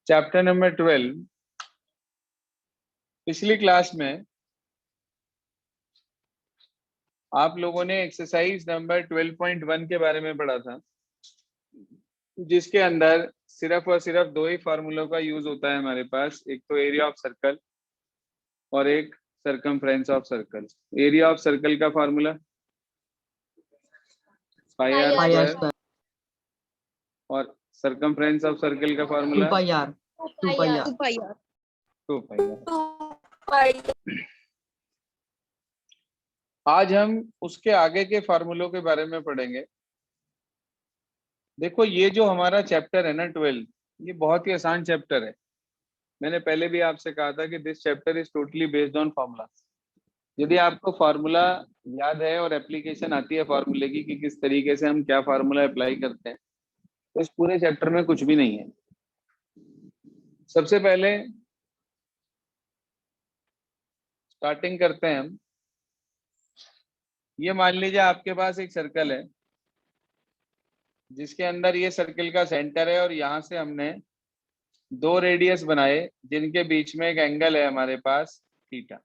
Chapter number 12। पिछली class में आप लोगों ने एक्सरसाइज नंबर 12.1 के बारे में पढ़ा था, जिसके अंदर सिर्फ और सिर्फ दो ही फार्मूलों का यूज होता है हमारे पास। एक तो एरिया ऑफ सर्कल और एक circumference of circle. Area of circle का फार्मूला पाई आर स्क्वायर और सरकमफ्रेंस ऑफ सर्कल का formula 2 pi are. 2 pi r. आज हम उसके आगे के फार्मूलों के बारे में पढ़ेंगे। देखो, ये जो हमारा चैप्टर है ना 12, ये बहुत ही आसान चैप्टर है। मैंने पहले भी आपसे कहा था कि this chapter is totally based on formula. यदि आपको फार्मूला याद है और एप्लीकेशन आती है फार्मूले की कि किस तरीके से हम क्या फार्मूला अप्लाई करते हैं, तो इस पूरे चैप्टर में कुछ भी नहीं है। सबसे पहले स्टार्टिंग करते हैं हम। ये मान लीजिए आपके पास एक सर्कल है जिसके अंदर ये सर्कल का सेंटर है और यहाँ से हमने दो रेडियस बनाए जिनके बीच में एक एंगल है हमारे पास थीटा।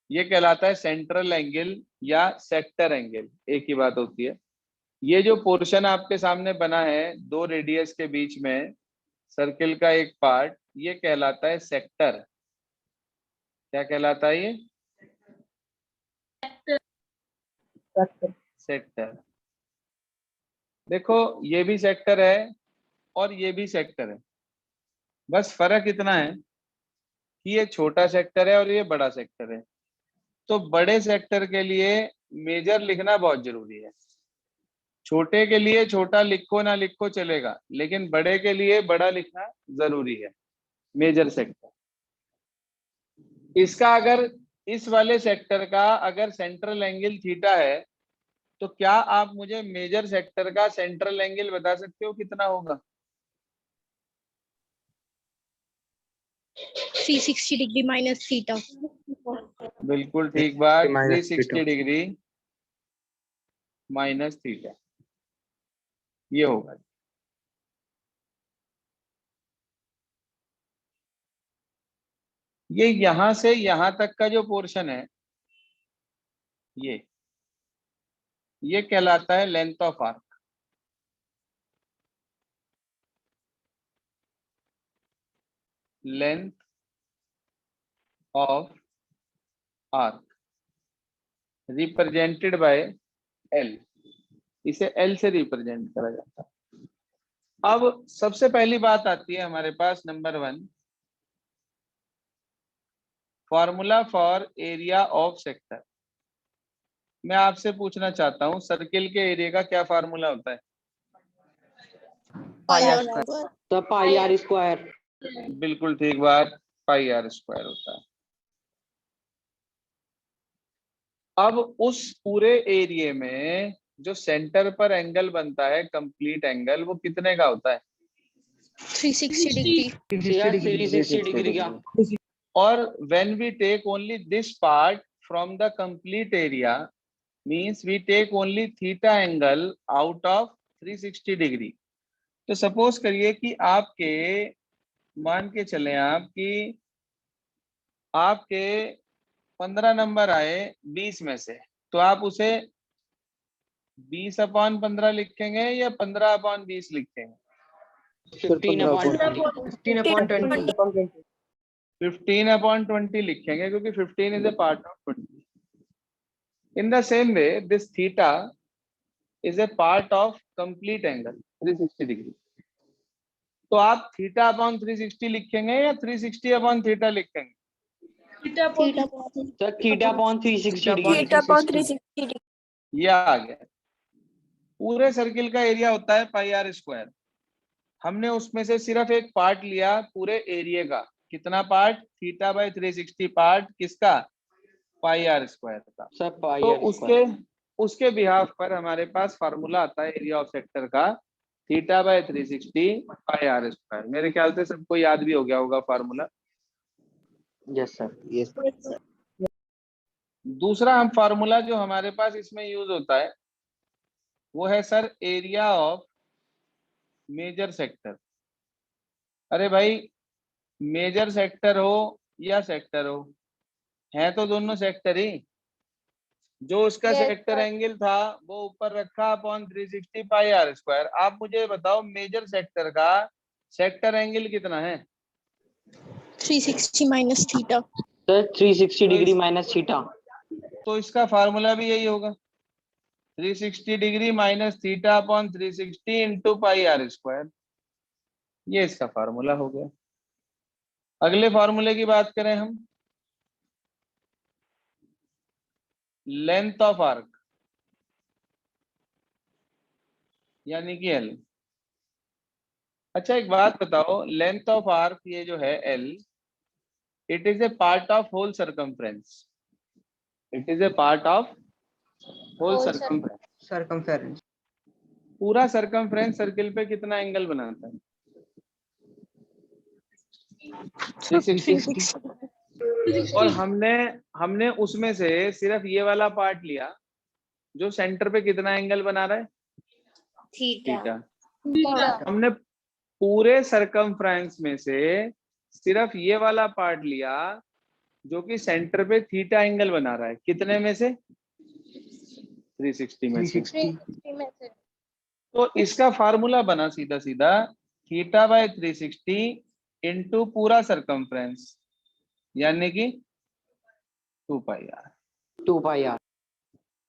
ये कहलाता है सेंट्रल एंगल या सेक्टर एंगल, एक ही बात होती है। ये जो पोर्शन आपके सामने बना है दो रेडियस के बीच में सर्कल का एक पार्ट, ये कहलाता है सेक्टर। क्या कहलाता है ये? सेक्टर। देखो, ये भी सेक्टर है और ये भी सेक्टर है, बस फर्क इतना है कि ये छोटा सेक्टर है और ये बड़ा सेक्टर है। तो बड़े सेक्टर के लिए मेजर लिखना बहुत जरूरी है। छोटे के लिए छोटा लिखो ना लिखो चलेगा, लेकिन बड़े के लिए बड़ा लिखना जरूरी है, मेजर सेक्टर। इसका अगर इस वाले सेक्टर का अगर सेंट्रल एंगल थीटा है, तो क्या आप मुझे मेजर सेक्टर का सेंट्रल एंगल बता सकते हो कितना होगा? 360 डिग्री माइनस थीटा। बिल्कुल ठीक बात, 360 डिग्री माइनस थीटा ये होगा। ये यहां से यहां तक का जो पोर्शन है ये कहलाता है length of arc. Length of arc represented by L. इसे एल से रिप्रेजेंट करा जाता है। अब सबसे पहली बात आती है हमारे पास number 1, formula for area of sector. मैं आपसे पूछना चाहता हूं, सर्किल के एरिया का क्या फार्मूला होता है? पाई आर स्क्वायर। बिल्कुल ठीक बात, पाई आर स्क्वायर होता है। अब उस पूरे एरिया में जो सेंटर पर एंगल बनता है कंप्लीट एंगल, वो कितने का होता है? 360 डिग्री। और when we take only this part from the complete area, means we take only theta angle out of 360 degree. तो सपोज करिए कि आपके, मान के चले आप कि आपके 15 नंबर आए 20 में से, तो आप उसे 20/15 लिखेंगे या 15/20 लिखेंगे? 15/20 लिखेंगे, क्योंकि 15 is a part of 20। In the same way, this theta is a part of complete angle 360 degree. तो आप θ/360 लिखेंगे या 360/θ लिखेंगे? ये आ गया। पूरे सर्किल का एरिया होता है पाई आर स्क्वायर। हमने उसमें से सिर्फ एक पार्ट लिया पूरे एरिया का। कितना पार्ट? θ/360 पार्ट किसका? पाई आर स्क्वायर का। तो उसके बिहाफ पर हमारे पास फार्मूला आता है एरिया ऑफ सेक्टर का, θ/360 पाई आर स्क्वायर। मेरे ख्याल से सबको याद भी हो गया होगा फार्मूला। Yes sir. दूसरा हम फार्मूला जो हमारे पास इसमें यूज होता है वो है sir area of major sector. अरे भाई, मेजर सेक्टर हो या सेक्टर हो, है तो दोनों सेक्टर ही। जो उसका सेक्टर एंगल था वो ऊपर रखा अपॉन 360 पाई आर स्क्वायर। आप मुझे बताओ मेजर सेक्टर का सेक्टर एंगल कितना है? 360 minus theta. सर 360 तो डिग्री इस, माइनस थीटा। तो इसका फार्मूला भी यही होगा, 360 degree minus theta upon 360 into pi are square. ये इसका फार्मूला हो गया। अगले फार्मूले की बात करें हम, लेंथ ऑफ आर्क यानी कि एल। अच्छा एक बात बताओ, लेंथ ऑफ आर्क ये जो है L, it is a part of whole circumference. It is a part of whole circumference. Circumference. पूरा सरकमफ्रेंस सर्किल पे कितना एंगल बनाता है? 360। 360. और हमने हमने उसमें से सिर्फ ये वाला पार्ट लिया जो सेंटर पे कितना एंगल बना रहा है? थीटा। हमने पूरे सरकमफ्रेंस में से सिर्फ ये वाला पार्ट लिया जो कि सेंटर पे थीटा एंगल बना रहा है। कितने में से? 360 में से। तो इसका फार्मूला बना सीधा सीधा थीटा बाय 360 इंटू पूरा सरकमफ्रेंस यानी कि 2 पाई आर। 2 pi R.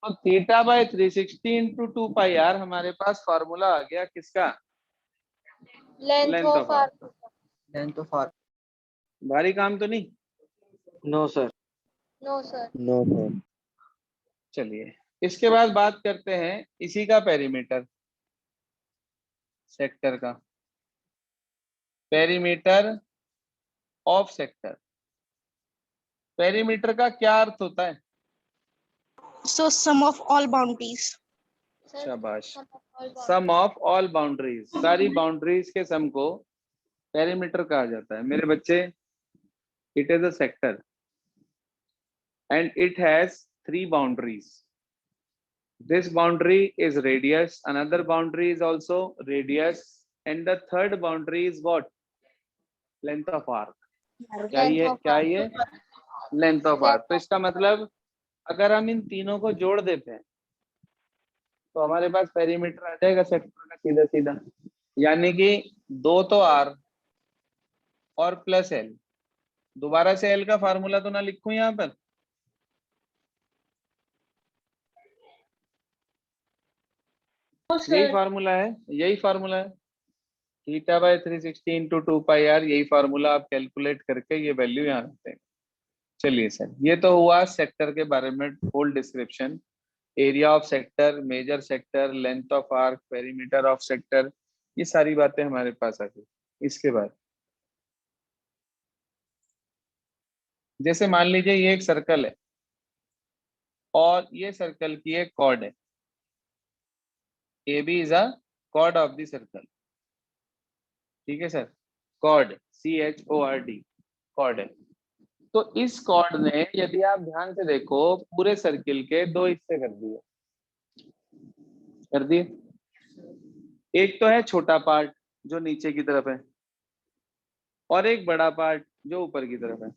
तो theta by 360 into 2 pi R हमारे पास फार्मूला आ गया किसका? Length of arc. Length of arc. भारी काम तो नहीं? No sir. No sir. No sir. चलिए इसके बाद बात करते हैं इसी का पेरीमीटर, सेक्टर का पेरीमीटर ऑफ सेक्टर। पेरीमीटर का क्या अर्थ होता है? So sum of all boundaries. शाबाश, सम ऑफ ऑल बाउंड्रीज। सारी बाउंड्रीज के सम को पेरीमीटर कहा जाता है मेरे बच्चे। It is a sector and it has 3 boundaries. This boundary is radius, another boundary is also radius, and the third boundary is what? Length of arc. क्या ये लेंथ ऑफ आर्क। तो इसका मतलब अगर हम इन तीनों को जोड़ देते हैं तो हमारे पास पेरीमीटर आ जाएगा सेक्टर का सीधा सीधा, यानी कि 2 तो आर और प्लस एल। दोबारा से एल का फार्मूला तो ना लिखूं यहाँ पर? यही फार्मूला है, यही फार्मूला है theta by 360 into 2 pi r. यही फार्मूला आप कैलकुलेट करके ये वैल्यू यहाँ रखते हैं। चलिए सर, ये तो हुआ सेक्टर के बारे में full description. Area of sector, major sector, length of arc, perimeter of sector, ये सारी बातें हमारे पास आ गई। इसके बाद जैसे मान लीजिए ये एक सर्कल है और ये सर्कल की एक कॉर्ड है। AB is a cord of the circle. ठीक है सर, कॉर्ड CHORD कॉर्ड है। तो इस कॉर्ड ने, यदि आप ध्यान से देखो, पूरे सर्किल के 2 हिस्से कर दिए। एक तो है छोटा पार्ट जो नीचे की तरफ है और एक बड़ा पार्ट जो ऊपर की तरफ है।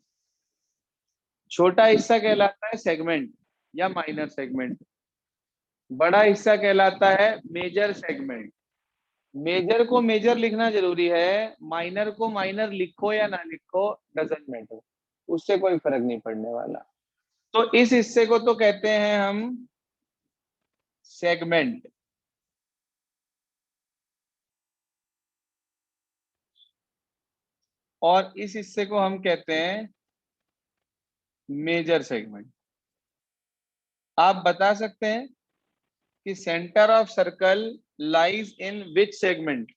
छोटा हिस्सा कहलाता है सेगमेंट या माइनर सेगमेंट, बड़ा हिस्सा कहलाता है मेजर सेगमेंट। मेजर को मेजर लिखना जरूरी है, माइनर को माइनर लिखो या ना लिखो डजंट मैटर, उससे कोई फर्क नहीं पड़ने वाला। तो इस हिस्से को तो कहते हैं हम सेगमेंट, और इस हिस्से को हम कहते हैं मेजर सेगमेंट। आप बता सकते हैं कि centre of circle lies in which segment?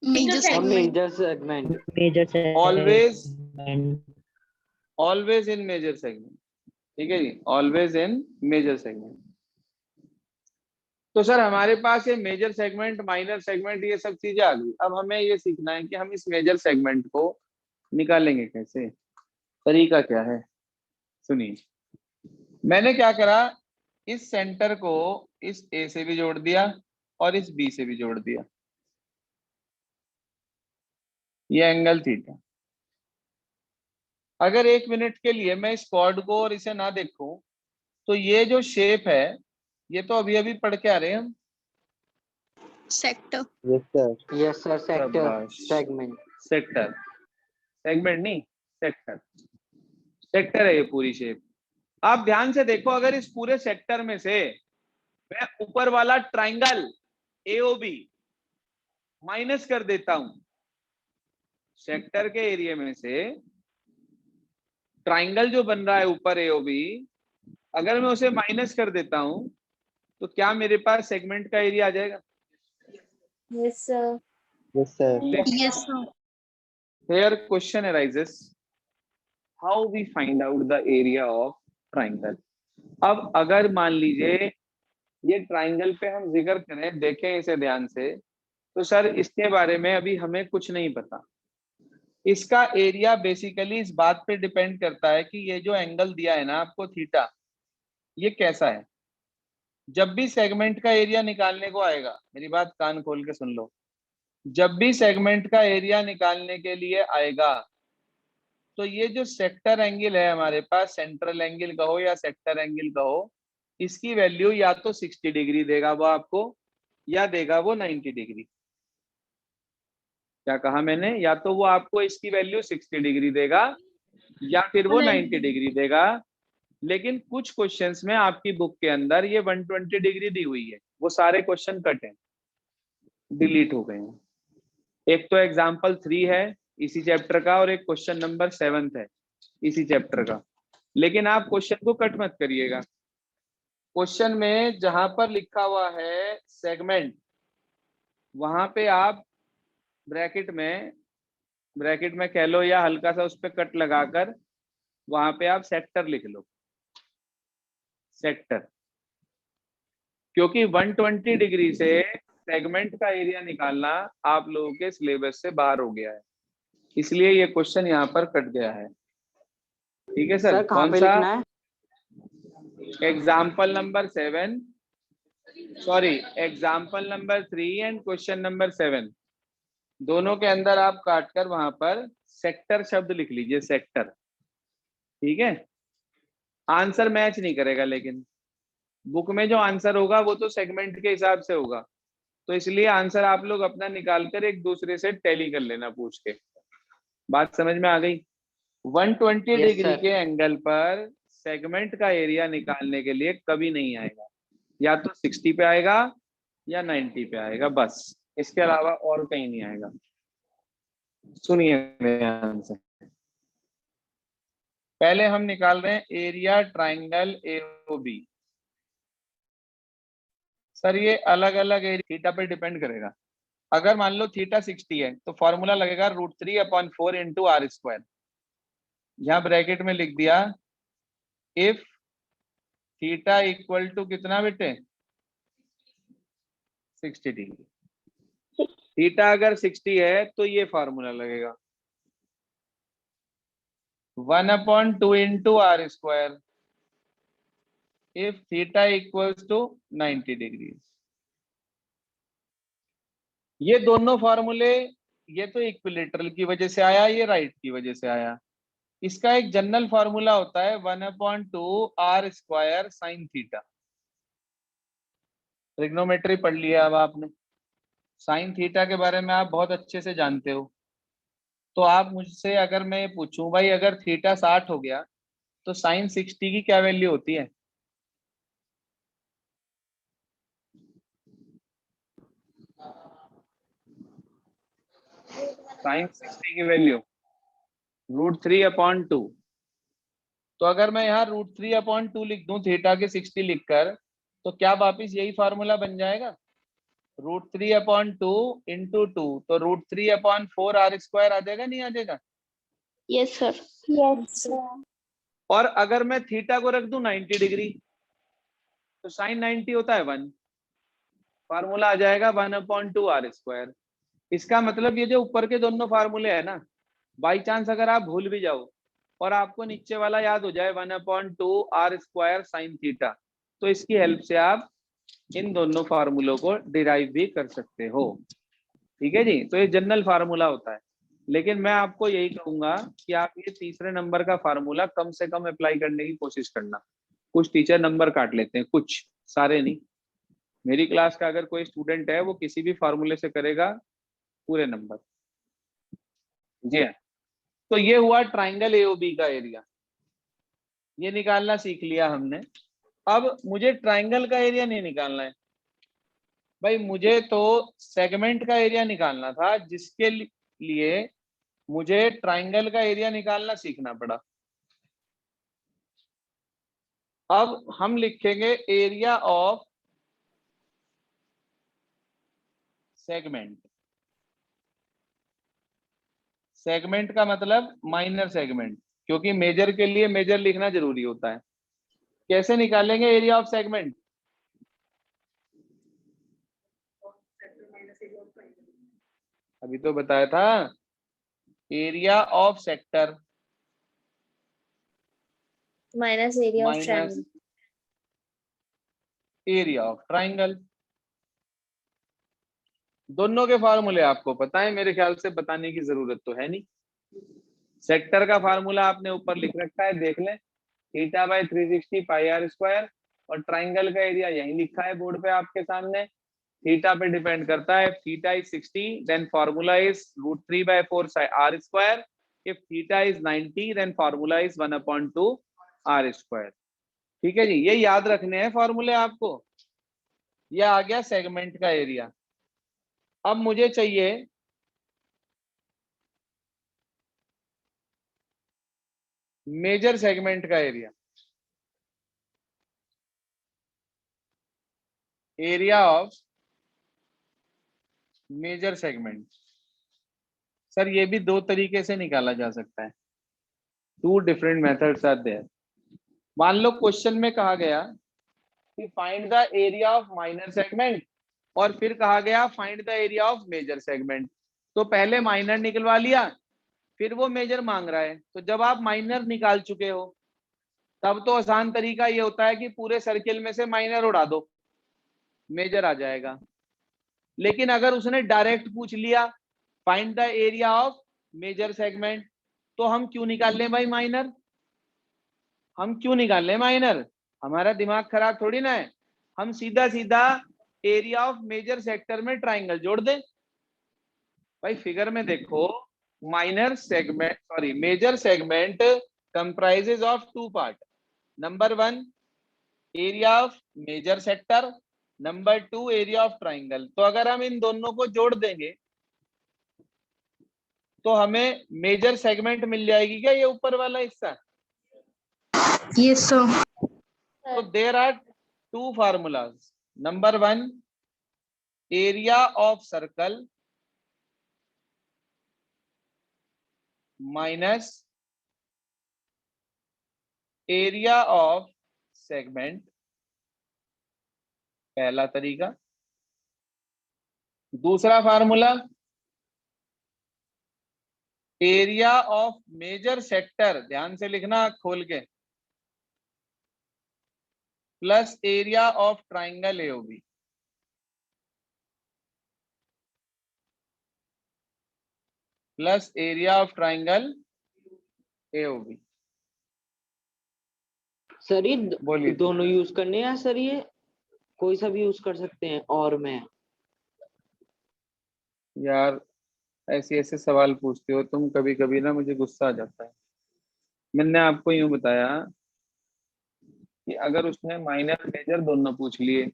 Major segment. Major segment. Major segment. Always in major segment. ठीक है जी, ऑलवेज इन मेजर सेगमेंट। तो सर हमारे पास ये मेजर सेगमेंट, माइनर सेगमेंट, ये सब चीजें आ गई। अब हमें ये सीखना है कि हम इस मेजर सेगमेंट को निकालेंगे कैसे, तरीका क्या है। सुनिए, मैंने क्या करा, इस सेंटर को इस A से भी जोड़ दिया और इस B से भी जोड़ दिया। ये एंगल थीटा। अगर 1 मिनट के लिए मैं इस कॉर्ड को और इसे ना देखूं तो ये जो शेप है ये तो अभी अभी पढ़ के आ रहे हैं हम। Sector. Yes sir, sector, शाबाश। segment. सेक्टर, सेगमेंट नहीं, सेक्टर। सेक्टर है ये पूरी शेप। आप ध्यान से देखो, अगर इस पूरे सेक्टर में से मैं ऊपर वाला ट्राइंगल एओबी माइनस कर देता हूं, सेक्टर के एरिया में से ट्राइंगल जो बन रहा है ऊपर एओबी, अगर मैं उसे माइनस कर देता हूं तो क्या मेरे पास सेगमेंट का एरिया आ जाएगा? Yes, sir. Yes sir. Yes, sir. Here question arises, how we find out the area of triangle? अब अगर मान लीजिए ये ट्राइंगल पे हम जिक्र करें, देखें इसे ध्यान से, तो सर इसके बारे में अभी हमें कुछ नहीं पता। इसका एरिया बेसिकली इस बात पे डिपेंड करता है कि ये जो एंगल दिया है ना आपको थीटा, ये कैसा है। जब भी सेगमेंट का एरिया निकालने को आएगा, मेरी बात कान खोल के सुन लो, जब भी सेगमेंट का एरिया निकालने के लिए आएगा तो ये जो सेक्टर एंगल है हमारे पास, सेंट्रल एंगल कहो या सेक्टर एंगल कहो, इसकी वैल्यू या तो 60 डिग्री देगा वो आपको, या देगा वो 90 डिग्री। क्या कहा मैंने? या तो वो आपको इसकी वैल्यू 60 डिग्री देगा या फिर वो 90 डिग्री देगा। लेकिन कुछ क्वेश्चंस में आपकी बुक के अंदर ये 120 डिग्री दी हुई है, वो सारे क्वेश्चन कट हैं, डिलीट हो गए हैं। एक तो एग्जाम्पल 3 है इसी चैप्टर का, और एक क्वेश्चन नंबर 7 है इसी चैप्टर का। लेकिन आप क्वेश्चन को कट मत करिएगा। क्वेश्चन में जहां पर लिखा हुआ है सेगमेंट, वहां पे आप ब्रैकेट में कह लो या हल्का सा उस पर कट लगाकर वहां पे आप सेक्टर लिख लो, सेक्टर। क्योंकि 120 डिग्री से सेगमेंट का एरिया निकालना आप लोगों के सिलेबस से बाहर हो गया है, इसलिए ये क्वेश्चन यहाँ पर कट गया है। ठीक है सर, कहाँ कौन पे सा? लिखना है? Example number 7, sorry example number 3 and question number 7, दोनों के अंदर आप काटकर वहां पर सेक्टर शब्द लिख लीजिए, सेक्टर। ठीक है, आंसर मैच नहीं करेगा, लेकिन बुक में जो आंसर होगा वो तो सेगमेंट के हिसाब से होगा, तो इसलिए आंसर आप लोग अपना निकालकर एक दूसरे से टैली कर लेना पूछ के। बात समझ में आ गई? 120 Yes, डिग्री sir. के एंगल पर सेगमेंट का एरिया निकालने के लिए कभी नहीं आएगा, या तो 60 पे आएगा या 90 पे आएगा, बस। इसके अलावा और कहीं नहीं आएगा। सुनिए ध्यान से, पहले हम निकाल रहे हैं एरिया ट्राइंगल एओबी। सर ये अलग अलग एरिया थीटा पे डिपेंड करेगा। अगर मान लो थीटा 60 है तो फॉर्मूला लगेगा √3/4 इंटू r²। यहाँ ब्रैकेट में लिख दिया इफ थीटा इक्वल टू कितना बेटे, 60 डिग्री। थीटा अगर 60 है तो ये फॉर्मूला लगेगा 1/2 into r², if theta equals to 90 degree. ये दोनों फॉर्मूले, ये तो इक्विलेटरल की वजह से आया, ये राइट की वजह से आया। इसका एक जनरल फॉर्मूला होता है 1/2 r² साइन थीटा। ट्रिग्नोमेट्री पढ़ लिया अब आपने, साइन थीटा के बारे में आप बहुत अच्छे से जानते हो। तो आप मुझसे अगर मैं पूछूं भाई अगर थीटा 60 हो गया तो साइन 60 की क्या वैल्यू होती है? साइन 60 की वैल्यू √3/2। तो अगर मैं यहाँ √3/2 लिख दूं थीटा के 60 लिखकर, तो क्या वापिस यही फॉर्मूला बन जाएगा? √3/2 इंटू 2, तो √3/4 r² आ जाएगा, नहीं आ जाएगा? Yes, sir. Yes, sir. और अगर मैं थीटा को रख दूं 90 डिग्री, तो साइन 90 होता है 1, फार्मूला आ जाएगा 1/2 r²। इसका मतलब ये जो ऊपर के दोनों फार्मूले है ना, बाई चांस अगर आप भूल भी जाओ और आपको नीचे वाला याद हो जाए 1/2 r² साइन थीटा, तो इसकी हेल्प से आप इन दोनों फार्मूलों को डिराइव भी कर सकते हो। ठीक है जी, तो ये जनरल फार्मूला होता है। लेकिन मैं आपको यही कहूंगा कि आप ये तीसरे नंबर का फार्मूला कम से कम अप्लाई करने की कोशिश करना। कुछ टीचर नंबर काट लेते हैं, कुछ, सारे नहीं। मेरी क्लास का अगर कोई स्टूडेंट है वो किसी भी फार्मूले से करेगा पूरे नंबर। जी हाँ। तो ये हुआ ट्राइंगल एओबी का एरिया, ये निकालना सीख लिया हमने। अब मुझे ट्राइंगल का एरिया नहीं निकालना है भाई, मुझे तो सेगमेंट का एरिया निकालना था, जिसके लिए मुझे ट्राइंगल का एरिया निकालना सीखना पड़ा। अब हम लिखेंगे एरिया ऑफ सेगमेंट। सेगमेंट का मतलब माइनर सेगमेंट, क्योंकि मेजर के लिए मेजर लिखना जरूरी होता है। कैसे निकालेंगे एरिया ऑफ सेगमेंट? अभी तो बताया था, area of sector minus area of minus triangle. Area of triangle. दोनों के फार्मूले आपको पता है, मेरे ख्याल से बताने की जरूरत तो है नहीं। सेक्टर का फार्मूला आपने ऊपर लिख रखा है, देख लें, theta by 360 pi are square. और ट्राइंगल का एरिया यही लिखा है बोर्ड पे आपके सामने। थीटा पे डिपेंड करता है, theta is 60 then formula is √3/4 r square. If theta is 90 then formula is 1/2 r square. ठीक है जी, ये याद रखने हैं फार्मूले आपको। ये आ गया सेगमेंट का एरिया। अब मुझे चाहिए मेजर सेगमेंट का area. Area of major segment. Sir ये भी दो तरीके से निकाला जा सकता है, 2 डिफरेंट मेथड्स आर देयर। मान लो क्वेश्चन में कहा गया कि find the area of minor segment, और फिर कहा गया find the area of major segment. तो पहले माइनर निकलवा लिया, फिर वो मेजर मांग रहा है। तो जब आप माइनर निकाल चुके हो, तब तो आसान तरीका ये होता है कि पूरे सर्किल में से माइनर उड़ा दो, मेजर आ जाएगा। लेकिन अगर उसने डायरेक्ट पूछ लिया find the area of major segment, तो हम क्यों निकाल लें भाई माइनर? हम क्यों निकाल लें माइनर? हमारा दिमाग खराब थोड़ी ना है। हम सीधा सीधा एरिया ऑफ मेजर सेक्टर में ट्राइंगल जोड़ दें। भाई फिगर में देखो, minor segment sorry major segment comprises of 2 part. Number 1 area of major sector, number 2 area of triangle. तो अगर हम इन दोनों को जोड़ देंगे तो हमें मेजर सेगमेंट मिल जाएगी क्या, ये ऊपर वाला हिस्सा? Yes, sir. तो there are 2 formulas. Number 1 area of circle minus area of segment, पहला तरीका। दूसरा formula area of major sector, ध्यान से लिखना खोल के, plus area of triangle AOB. Plus area of triangle AOB. Sir ये बोलिए। दोनों यूज करने हैं सर, ये कोई सा भी यूज कर सकते हैं? और मैं यार ऐसे ऐसे सवाल पूछते हो तुम, कभी कभी ना मुझे गुस्सा आ जाता है। मैंने आपको यूं बताया कि अगर उसने माइनर मेजर दोनों पूछ लिए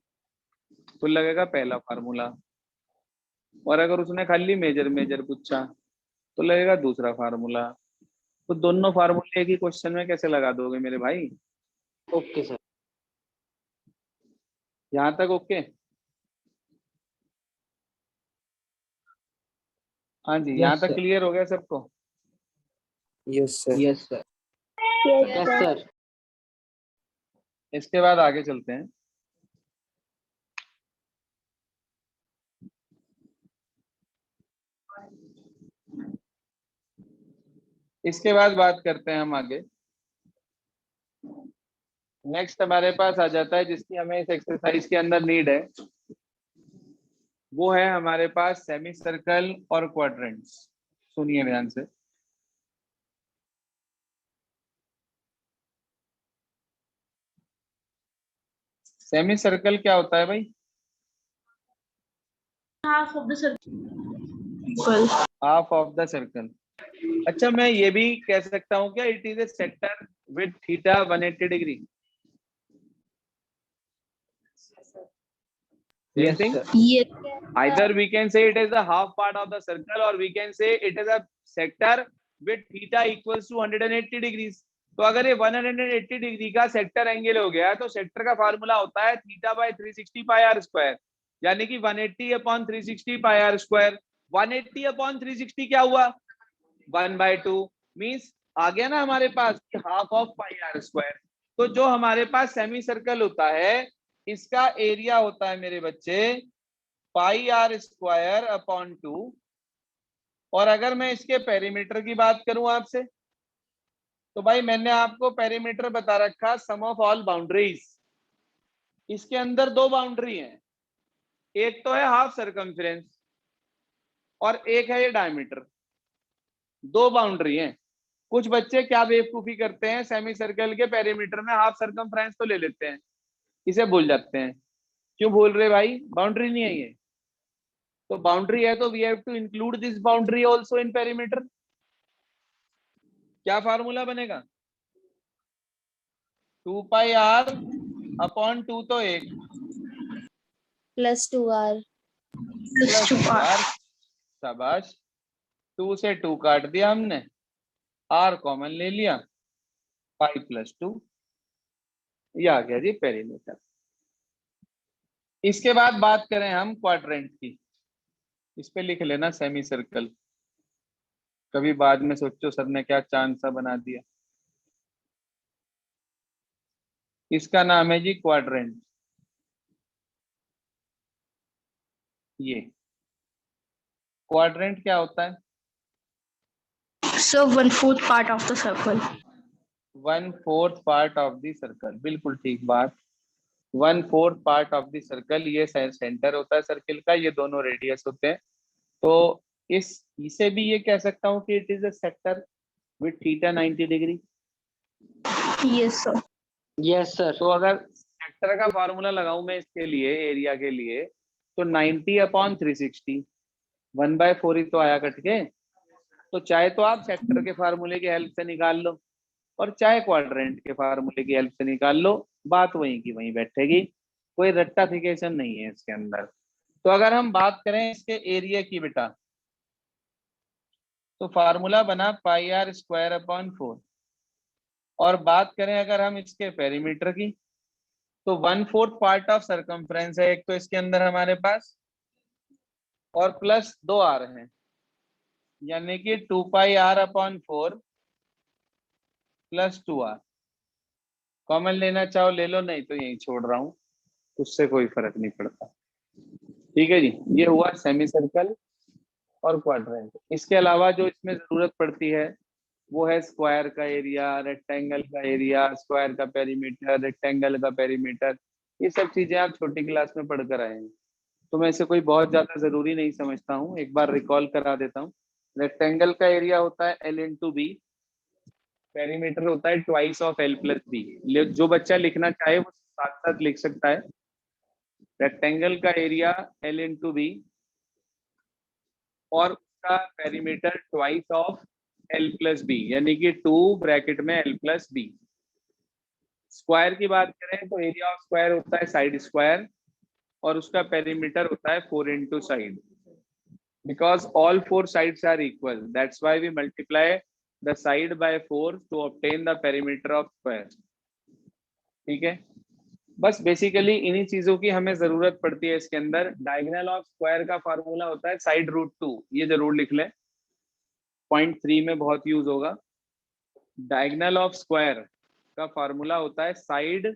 तो लगेगा पहला फार्मूला, और अगर उसने खाली मेजर मेजर पूछा तो लगेगा दूसरा फार्मूला। तो दोनों फार्मूले एक ही क्वेश्चन में कैसे लगा दोगे मेरे भाई? Okay sir. यहाँ तक ओके? हाँ जी, यहाँ यस तक सर। क्लियर हो गया सबको? Yes sir. Yes sir. Yes, yes sir. Sir. इसके बाद आगे चलते हैं। इसके बाद बात करते हैं हम आगे। नेक्स्ट हमारे पास आ जाता है जिसकी हमें इस एक्सरसाइज के अंदर नीड है, वो है हमारे पास सेमी सर्कल और क्वाड्रेंट्स। सुनिए ध्यान से। सेमी सर्कल क्या होता है भाई? Half of the circle. Half of the circle. अच्छा, मैं ये भी कह सकता हूँ क्या, it is A sector with theta 180 degree? Yes, Same thing? sir. Yes. Either we can say it is a half part of the circle or we can say it is a sector with theta equals to 180 degrees. तो अगर ये 180 degree का sector angle हो गया तो sector का formula होता है theta by 360 pi are square, यानी कि 180 upon 360 pi are square. 180 upon 360 क्या हुआ? 1/2 मीन्स आ गया ना हमारे पास half of pi are square. तो जो हमारे पास सेमी सर्कल होता है इसका एरिया होता है मेरे बच्चे पाई आर स्क्वायर अपॉन 2। और अगर मैं इसके पेरीमीटर की बात करूं आपसे तो भाई मैंने आपको पेरीमीटर बता रखा सम ऑफ ऑल बाउंड्रीज। इसके अंदर दो बाउंड्री हैं, एक तो है हाफ सर्कमफ्रेंस और एक है ये डायमीटर। दो बाउंड्री हैं। कुछ बच्चे क्या बेवकूफी करते हैं, सेमी सर्कल के पेरीमीटर में हाफ सर्कमफ्रेंस तो ले लेते हैं, इसे भूल जाते हैं। क्यों भूल रहे भाई? बाउंड्री नहीं है ये। तो बाउंड्री है तो we have to include this boundary also in perimeter. क्या फार्मूला बनेगा? 2 पाई आर अपॉन 2 तो 1 प्लस 2r। Plus 2r. शाबाश। 2 से 2 काट दिया हमने, आर कॉमन ले लिया, पाई प्लस 2, ये आ गया जी पेरीमीटर। इसके बाद बात करें हम क्वाड्रेंट की, इस पे लिख लेना सेमी सर्कल, कभी बाद में सोचो सर ने क्या चांद सा बना दिया। इसका नाम है जी क्वाड्रेंट। ये क्वाड्रेंट क्या होता है? So 1/4 part of the circle. 1/4 part of the circle, बिल्कुल ठीक बात। 1/4 पार्ट ऑफ द सर्कल, ये सेंटर होता है सर्कल का, ये दोनों रेडियस होते हैं। तो इसे भी ये कह सकता हूँ कि it is a sector with theta 90 degree. Yes, sir. Yes, sir. तो अगर सेक्टर का फार्मूला लगाऊं मैं इसके लिए, एरिया के लिए, तो 90 अपॉन 360, 1/4 ही तो आया कट के। तो चाहे तो आप सेक्टर के फार्मूले की हेल्प से निकाल लो और चाहे क्वाड्रेंट के फार्मूले की हेल्प से निकाल लो, बात वहीं की वहीं बैठेगी, कोई रट्टाफिकेशन नहीं है इसके अंदर। तो अगर हम बात करें इसके एरिया की बेटा, तो फार्मूला बना पाई आर स्क्वायर अपॉन 4। और बात करें अगर हम इसके पेरीमीटर की, तो 1/4 पार्ट ऑफ सर्कमफ्रेंस है एक तो इसके अंदर हमारे पास, और प्लस 2 आर है, यानी कि 2 pi R upon 4 plus 2 R. Common लेना चाहो ले लो, नहीं तो यही छोड़ रहा हूं, उससे कोई फर्क नहीं पड़ता। ठीक है जी, ये हुआ सेमी सर्कल और क्वाड्रेंट। इसके अलावा जो इसमें जरूरत पड़ती है वो है स्क्वायर का एरिया, रेक्टेंगल का एरिया, स्क्वायर का पेरीमीटर, रेक्टेंगल का पेरीमीटर। ये सब चीजें आप छोटी क्लास में पढ़ कर आए हैं, तो मैं इसे कोई बहुत ज्यादा जरूरी नहीं समझता हूँ, एक बार रिकॉल करा देता हूँ। रेक्टेंगल का एरिया होता है L इंटू बी, पेरीमीटर होता है twice of L plus B. जो बच्चा लिखना चाहे वो साथ साथ लिख सकता है। रेक्टेंगल का एरिया L इंटू बी और उसका perimeter twice of L plus B, यानी कि 2 ब्रैकेट में L प्लस बी। स्क्वायर की बात करें तो एरिया ऑफ स्क्वायर होता है साइड स्क्वायर और उसका पेरीमीटर होता है 4 into side. Because all 4 sides are equal, that's why we multiply the side by 4 to obtain the perimeter of square। ठीक है, बस बेसिकली इन्हीं चीजों की हमें जरूरत पड़ती है इसके अंदर। डायगोनल ऑफ स्क्वायर का फार्मूला होता है साइड रूट 2, ये जरूर लिख लें, पॉइंट 3 में बहुत यूज होगा। डायगोनल ऑफ स्क्वायर का फार्मूला होता है साइड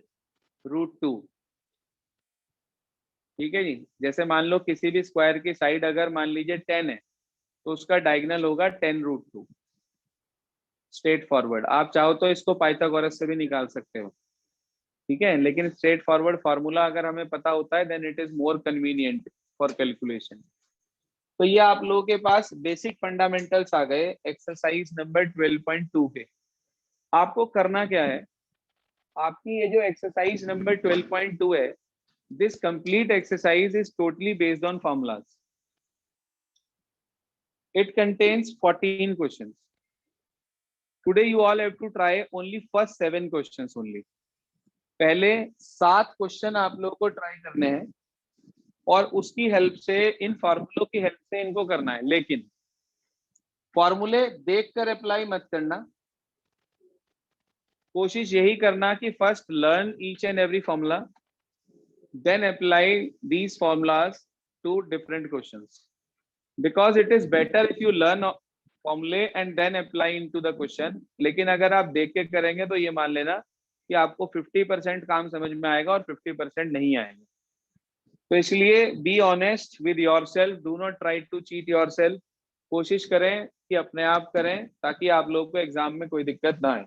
रूट 2। ठीक है जी, जैसे मान लो किसी भी स्क्वायर की साइड अगर मान लीजिए 10 है तो उसका डायगोनल होगा 10 रूट 2। स्ट्रेट फॉरवर्ड, आप चाहो तो इसको पाइथागोरस से भी निकाल सकते हो, ठीक है, लेकिन स्ट्रेट फॉरवर्ड फार्मूला अगर हमें पता होता है then it is more convenient for calculation. तो ये आप लोगों के पास बेसिक फंडामेंटल्स आ गए एक्सरसाइज नंबर 12.2 के। आपको करना क्या है, आपकी ये जो एक्सरसाइज नंबर 12.2 है, this complete exercise is totally based on formulas. It contains 14 questions. Today you all have to try only first 7 questions only. पहले 7 क्वेश्चन आप लोगों को ट्राई करने हैं और उसकी हेल्प से, इन फॉर्मूलों की हेल्प से इनको करना है। लेकिन फॉर्मूले देखकर अप्लाई मत करना, कोशिश यही करना कि first learn each and every formula, then apply these formulas to different questions, because it is better if you learn formula and then apply into the question। लेकिन अगर आप देख के करेंगे तो ये मान लेना कि आपको 50% काम समझ में आएगा और 50% नहीं आएगा। तो इसलिए be honest with yourself, do not try to cheat yourself. कोशिश करें कि अपने आप करें ताकि आप लोग को एग्जाम में कोई दिक्कत ना आए।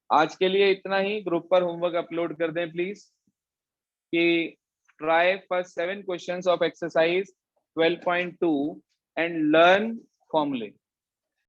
आज के लिए इतना ही। ग्रुप पर होमवर्क अपलोड कर दें प्लीज कि try first 7 questions of exercise 12.2 and learn formulae।